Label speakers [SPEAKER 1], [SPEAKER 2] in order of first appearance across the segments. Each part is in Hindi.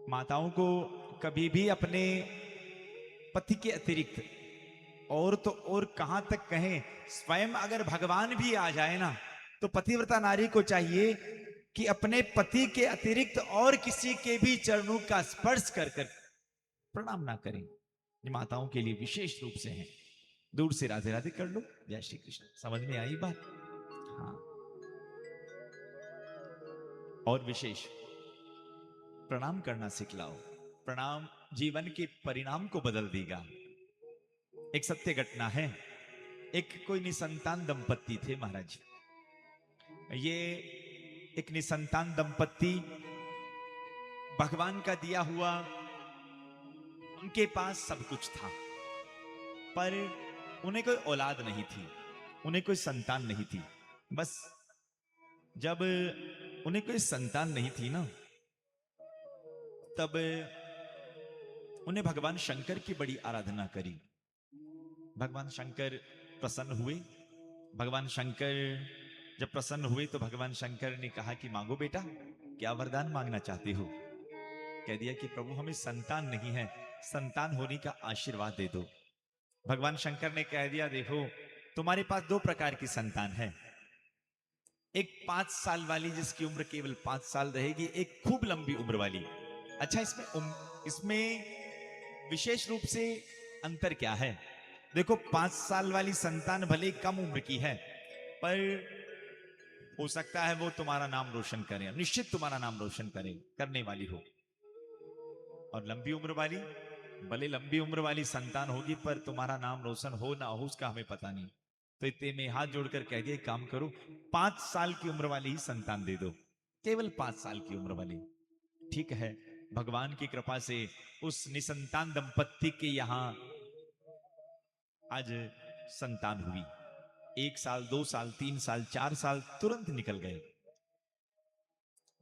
[SPEAKER 1] माताओं को कभी भी अपने पति के अतिरिक्त और तो और कहां तक कहें, स्वयं अगर भगवान भी आ जाए ना, तो पतिव्रता नारी को चाहिए कि अपने पति के अतिरिक्त और किसी के भी चरणों का स्पर्श कर कर प्रणाम ना करें। ये माताओं के लिए विशेष रूप से है। दूर से राधे राधे कर लो। जय श्री कृष्ण। समझ में आई बात? हाँ। और विशेष प्रणाम करना सिखलाओ। प्रणाम जीवन के परिणाम को बदल देगा। एक सत्य घटना है। एक कोई निसंतान दंपत्ति थे महाराज। ये एक निसंतान दंपत्ति, भगवान का दिया हुआ, उनके पास सब कुछ था, पर उन्हें कोई औलाद नहीं थी, उन्हें कोई संतान नहीं थी। बस जब उन्हें कोई संतान नहीं थी ना, तब उन्हें भगवान शंकर की बड़ी आराधना करी। भगवान शंकर प्रसन्न हुए। भगवान शंकर जब प्रसन्न हुए तो भगवान शंकर ने कहा कि मांगो बेटा, क्या वरदान मांगना चाहते हो? कह दिया कि प्रभु हमें संतान नहीं है, संतान होने का आशीर्वाद दे दो। भगवान शंकर ने कह दिया देखो, तुम्हारे पास दो प्रकार की संतान है। एक 5 साल वाली जिसकी उम्र केवल 5 साल रहेगी, एक खूब लंबी उम्र वाली। अच्छा, इसमें विशेष रूप से अंतर क्या है? देखो, 5 साल वाली संतान भले कम उम्र की है, पर हो सकता है वो तुम्हारा नाम रोशन करे, निश्चित तुम्हारा नाम रोशन करे, करने वाली हो। और लंबी उम्र वाली, भले लंबी उम्र वाली संतान होगी, पर तुम्हारा नाम रोशन हो ना हो उसका हमें पता नहीं। तो इतने में हाथ जोड़कर कह दिया, काम करो, 5 साल की उम्र वाली ही संतान दे दो, केवल 5 साल की उम्र वाली। ठीक है, भगवान की कृपा से उस निसंतान दंपत्ति के यहां आज संतान हुई। 1 साल, 2 साल, 3 साल, 4 साल तुरंत निकल गए।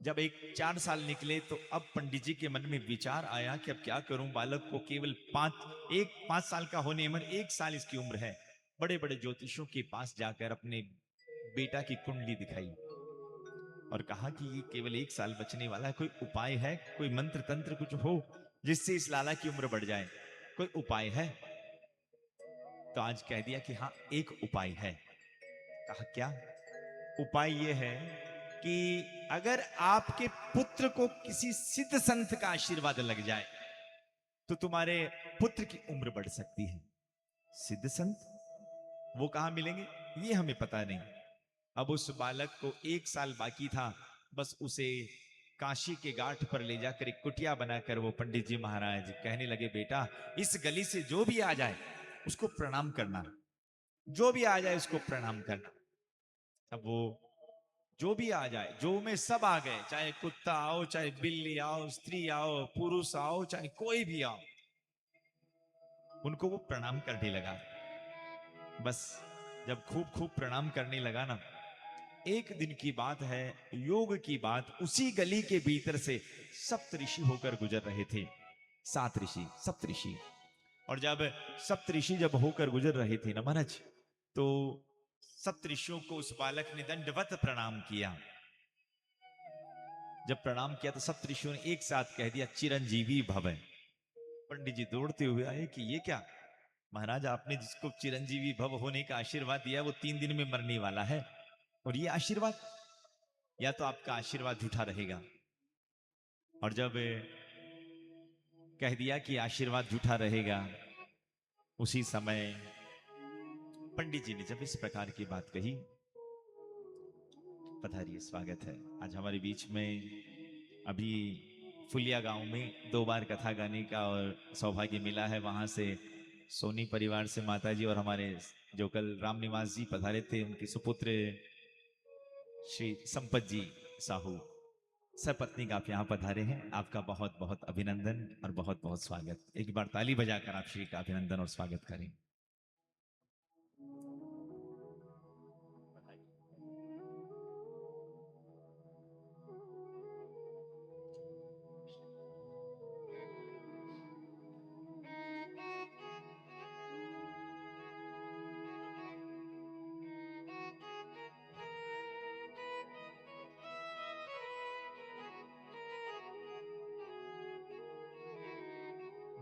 [SPEAKER 1] जब एक 4 साल निकले तो अब पंडित जी के मन में विचार आया कि अब क्या करूं, बालक को केवल 5 साल का होने में 1 साल इसकी उम्र है। बड़े बड़े ज्योतिषों के पास जाकर अपने बेटा की कुंडली दिखाई और कहा कि ये केवल 1 साल बचने वाला है, कोई उपाय है? कोई मंत्र तंत्र कुछ हो जिससे इस लाला की उम्र बढ़ जाए, कोई उपाय है? तो आज कह दिया कि हाँ, एक उपाय है। कहा क्या? उपाय यह है कि अगर आपके पुत्र को किसी सिद्ध संत का आशीर्वाद लग जाए तो तुम्हारे पुत्र की उम्र बढ़ सकती है। सिद्ध संत वो कहां मिलेंगे ये हमें पता नहीं। अब उस बालक को 1 साल बाकी था, बस उसे काशी के घाट पर ले जाकर एक कुटिया बनाकर वो पंडित जी महाराज कहने लगे, बेटा इस गली से जो भी आ जाए उसको प्रणाम करना, जो भी आ जाए उसको प्रणाम करना। अब वो जो भी आ जाए, जो में सब आ गए, चाहे कुत्ता आओ, चाहे बिल्ली आओ, स्त्री आओ, पुरुष आओ, चाहे कोई भी आओ, उनको वो प्रणाम करने लगा। बस जब खूब खूब प्रणाम करने लगा ना, एक दिन की बात है, योग की बात, उसी गली के भीतर से सप्त ऋषि होकर गुजर रहे थे। 7 ऋषि, सप्त ऋषि। और जब सप्त ऋषि जब होकर गुजर रहे थे ना महाराज, तो सप्त ऋषियों को उस बालक ने दंडवत प्रणाम किया। जब प्रणाम किया तो सप्त ऋषियों ने एक साथ कह दिया, चिरंजीवी भव। पंडित जी दौड़ते हुए आए कि ये क्या? महाराज आपने जिसको चिरंजीवी भव होने का आशीर्वाद दिया वो 3 दिन में मरने वाला है, और ये आशीर्वाद, या तो आपका आशीर्वाद झूठा रहेगा। और जब कह दिया कि आशीर्वाद झूठा रहेगा, उसी समय पंडित जी ने जब इस प्रकार की बात कही, पधारिए, स्वागत है आज हमारे बीच में। अभी फुलिया गांव में 2 बार कथा गाने का और सौभाग्य मिला है। वहां से सोनी परिवार से माताजी और हमारे जो कल रामनिवास जी पधारे थे, उनके सुपुत्र श्री संपत जी साहू सपत्नी आप यहाँ पधारे हैं। आपका बहुत बहुत अभिनंदन और बहुत बहुत स्वागत। एक बार ताली बजाकर आप श्री का अभिनंदन और स्वागत करें।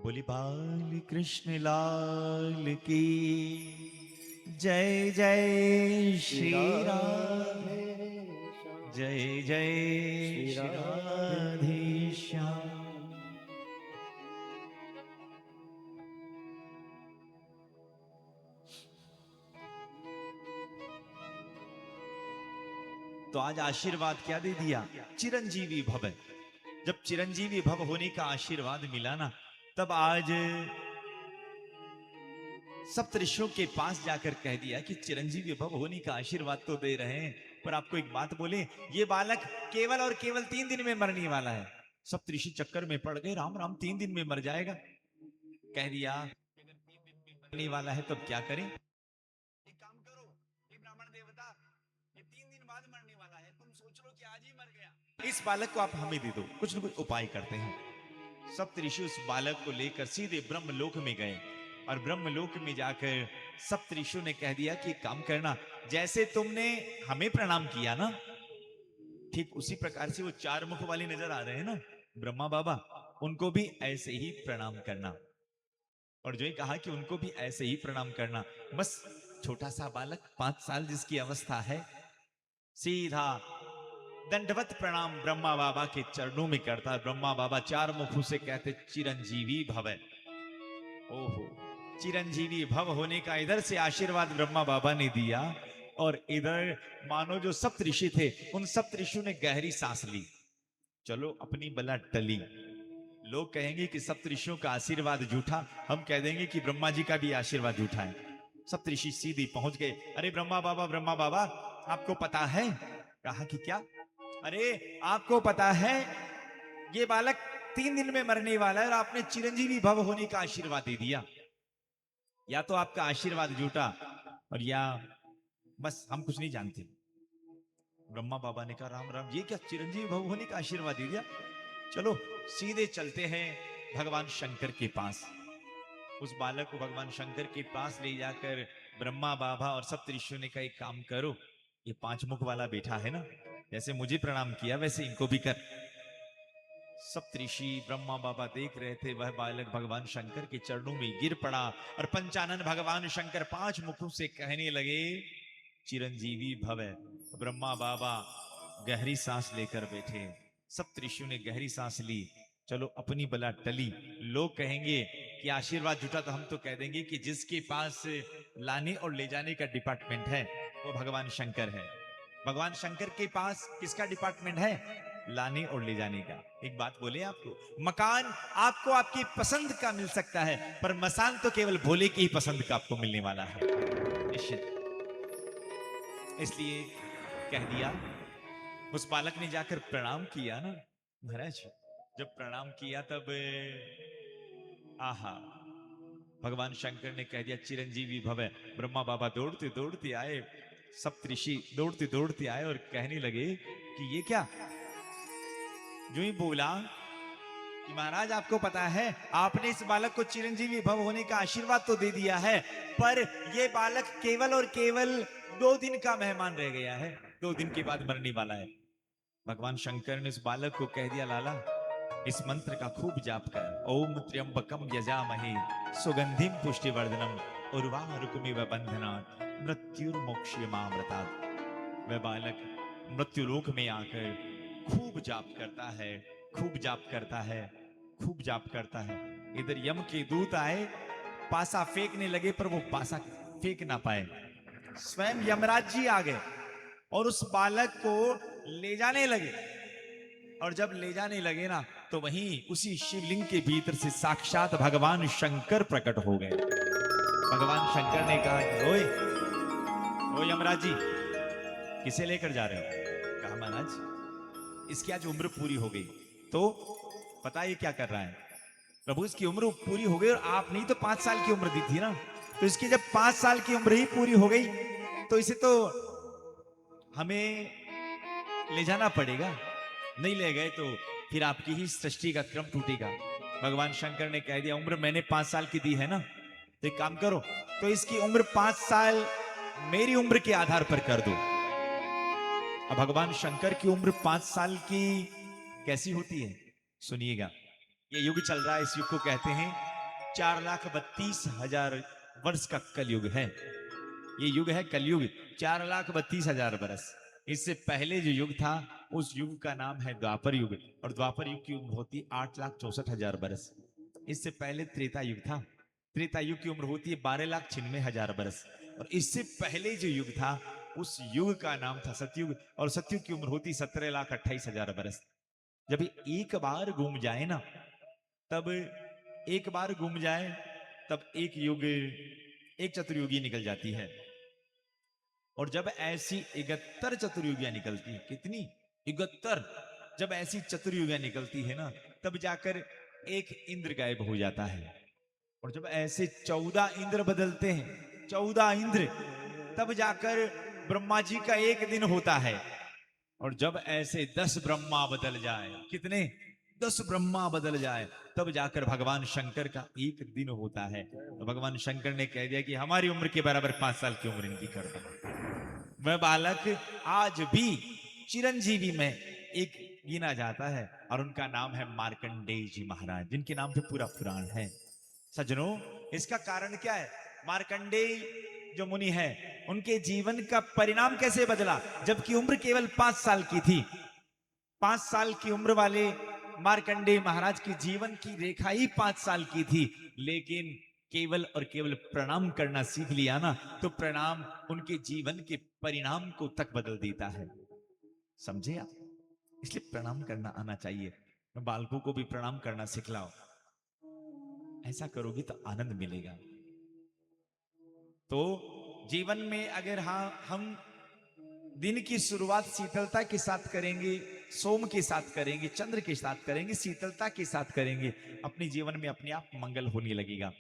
[SPEAKER 1] बोली बाल कृष्ण लाल की जय जय श्री राधे, जय जय श्री राधे श्याम। तो आज आशीर्वाद क्या दे दिया? चिरंजीवी भव। जब चिरंजीवी भव होने का आशीर्वाद मिला ना, तब आज सप्तऋषियों के पास जाकर कह दिया कि चिरंजीवी भव होने का आशीर्वाद तो दे रहे हैं, पर आपको एक बात बोले, ये बालक केवल और केवल 3 दिन में मरने वाला है। सप्तऋषि चक्कर में पड़ गए, राम राम 3 दिन में मर जाएगा। कह दिया मरने वाला है तब क्या करें? एक काम करो, ये ब्राह्मण देवता, ये 3 दिन बाद मरने वाला है, तुम सोच लो कि आज ही मर गया, इस बालक को आप हमें दे दो, कुछ न कुछ उपाय करते हैं। सप्तऋषि उस बालक को लेकर सीधे ब्रह्मलोक में गए, और ब्रह्मलोक में जाकर सप्तऋषियों ने कह दिया कि काम करना, जैसे तुमने हमें प्रणाम किया ना, ठीक उसी प्रकार से वो 4 मुख वाले नजर आ रहे हैं ना ब्रह्मा बाबा, उनको भी ऐसे ही प्रणाम करना। और जो ही कहा कि उनको भी ऐसे ही प्रणाम करना। बस छोटा सा बालक 5 साल जिसकी अवस्था है, सीधा दंडवत प्रणाम ब्रह्मा बाबा के चरणों में करता है। ब्रह्मा बाबा 4 मुखों से कहते चिरंजीवी भव। ओहो, चिरंजीवी भव होने का इधर से आशीर्वाद ब्रह्मा बाबा ने दिया, और इधर मानो जो सप्तऋषि थे उन सप्तऋषियों ने गहरी सांस ली। चलो अपनी बला टली। लोग कहेंगे कि सप्तऋषियों का आशीर्वाद झूठा, हम कह देंगे कि ब्रह्मा जी का भी आशीर्वाद झूठा है। सप्तऋषि सीधे पहुंच गए। अरे ब्रह्मा बाबा आपको पता है? कहा कि क्या? अरे आपको पता है ये बालक 3 दिन में मरने वाला है, और आपने चिरंजीवी भव होने का आशीर्वाद दे दिया। या तो आपका आशीर्वाद झूठा, और या बस हम कुछ नहीं जानते। ब्रह्मा बाबा ने कहा राम राम, ये क्या चिरंजीवी भव होने का आशीर्वाद दे दिया? चलो सीधे चलते हैं भगवान शंकर के पास। उस बालक को भगवान शंकर के पास ले जाकर ब्रह्मा बाबा और सप्तऋषियों ने कहा एक काम करो, ये 5 मुख वाला बैठा है ना, जैसे मुझे प्रणाम किया वैसे इनको भी कर। सप्तऋषि ब्रह्मा बाबा देख रहे थे, वह बालक भगवान शंकर के चरणों में गिर पड़ा, और पंचानन भगवान शंकर 5 मुखों से कहने लगे चिरंजीवी भव। ब्रह्मा बाबा गहरी सांस लेकर बैठे, सप्तऋषियों ने गहरी सांस ली। चलो अपनी बला टली। लोग कहेंगे कि आशीर्वाद झूठा, तो हम तो कह देंगे कि जिसके पास लाने और ले जाने का डिपार्टमेंट है वो भगवान शंकर है। भगवान शंकर के पास किसका डिपार्टमेंट है? लाने और ले जाने का। एक बात बोले आपको, मकान आपको आपकी पसंद का मिल सकता है, पर मसान तो केवल भोले की ही पसंद का आपको मिलने वाला है। इसलिए कह दिया। उस बालक ने जाकर प्रणाम किया ना महाराज, जब प्रणाम किया तब आहा, भगवान शंकर ने कह दिया चिरंजीवी भव। ब्रह्मा बाबा दौड़ते दौड़ते आए, सप्तऋषि दौड़ते दौड़ते आए और कहने लगे कि ये क्या? जो ही बोला कि महाराज आपको पता है आपने इस बालक को चिरंजीवी भव होने का आशीर्वाद तो दे दिया है, पर यह बालक केवल और केवल 2 दिन का मेहमान रह गया है, 2 दिन के बाद मरने वाला है। भगवान शंकर ने उस बालक को कह दिया लाला, इस मंत्र का खूब जाप कर। ओम त्र्यंबकम यजामहे सुगंधिम पुष्टिवर्धनम उर्वारुकमिव बंधनात् मृत्युर्मोक्ष्यमामृतात्। वह बालक मृत्युलोक में आकर खूब जाप करता है, खूब जाप करता है, खूब जाप करता है। इधर यम के दूत आए, पासा फेंकने लगे, पर वो पासा फेंक ना पाए। स्वयं यमराज जी आ गए और उस बालक को ले जाने लगे। और जब ले जाने लगे ना, तो वहीं उसी शिवलिंग के भीतर से साक्षात भगवान शंकर प्रकट हो गए। भगवान शंकर ने कहा ओए ओ यमराज जी, किसे लेकर जा रहे हो? कहा महाराज इसकी आज उम्र पूरी हो गई, तो बताइए क्या कर रहा है? प्रभु इसकी उम्र पूरी हो गई, और आपने तो 5 साल की उम्र दी थी ना, तो इसकी जब 5 साल की उम्र ही पूरी हो गई तो इसे तो हमें ले जाना पड़ेगा। नहीं ले गए तो फिर आपकी ही सृष्टि का क्रम टूटेगा। भगवान शंकर ने कह दिया उम्र मैंने 5 साल की दी है ना, तो एक काम करो, तो इसकी उम्र 5 साल मेरी उम्र के आधार पर कर दो। अब भगवान शंकर की उम्र 5 साल की कैसी होती है सुनिएगा। ये युग चल रहा है, इस युग को कहते हैं 4,32,000 वर्ष का कलयुग है। ये युग है कलयुग, 4,32,000 वर्ष। इससे पहले जो युग था उस युग का नाम है द्वापर युग, और द्वापर युग की उम्र होती 8,64,000 वर्ष। इससे पहले त्रेता युग था, त्रेता युग की उम्र होती है 12,96,000 वर्ष। और इससे पहले जो युग था उस युग का नाम था सतयुग, और सतयुग की उम्र होती 17,28,000 वर्ष। जब एक बार घूम जाए ना, तब एक बार घूम जाए तब एक युग, एक चतुर्युगी निकल जाती है। और जब ऐसी 71 चतुर्युगियां निकलती है, कितनी 71, जब ऐसी चतुर्युगियां निकलती है ना, तब जाकर एक इंद्र गायब हो जाता है। और जब ऐसे 14 इंद्र बदलते हैं, 14 इंद्र, तब जाकर ब्रह्मा जी का एक दिन होता है। और जब ऐसे 10 ब्रह्मा बदल जाए, कितने 10 ब्रह्मा बदल जाए, तब जाकर भगवान शंकर का एक दिन होता है। तो भगवान शंकर ने कह दिया कि हमारी उम्र के बराबर 5 साल की उम्र इनकी कर दो। वह बालक आज भी चिरंजीवी में एक गिना जाता है, और उनका नाम है मार्कंडेय जी महाराज, जिनके नाम पे पूरा पुराण है। सज्जनों, इसका कारण क्या है? मार्कंडेय जो मुनि है, उनके जीवन का परिणाम कैसे बदला, जबकि उम्र केवल 5 साल की थी। 5 साल की उम्र वाले मार्कंडेय महाराज की जीवन की रेखा ही 5 साल की थी, लेकिन केवल और केवल प्रणाम करना सीख लिया ना, तो प्रणाम उनके जीवन के परिणाम को तक बदल देता है। समझे आप? इसलिए प्रणाम करना आना चाहिए। बालकों को भी प्रणाम करना सिखलाओ, ऐसा करोगे तो आनंद मिलेगा। तो जीवन में अगर हाँ हम दिन की शुरुआत शीतलता के साथ करेंगे, सोम के साथ करेंगे, चंद्र के साथ करेंगे, शीतलता के साथ करेंगे, अपने जीवन में अपने आप मंगल होने लगेगा।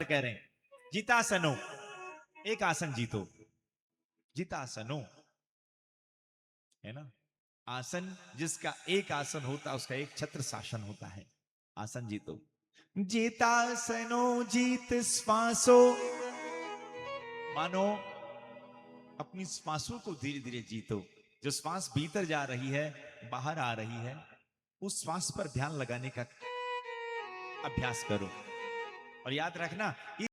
[SPEAKER 1] कह रहे हैं, जितासनो, एक आसन जीतो, जितासनो, है ना। आसन जिसका एक आसन होता है उसका एक छत्र शासन होता है। आसन जीतो, जितासनो जीत श्वासो, मानो अपनी श्वासों को धीरे धीरे जीतो। जो श्वास भीतर जा रही है, बाहर आ रही है, उस श्वास पर ध्यान लगाने का अभ्यास करो। और याद रखना,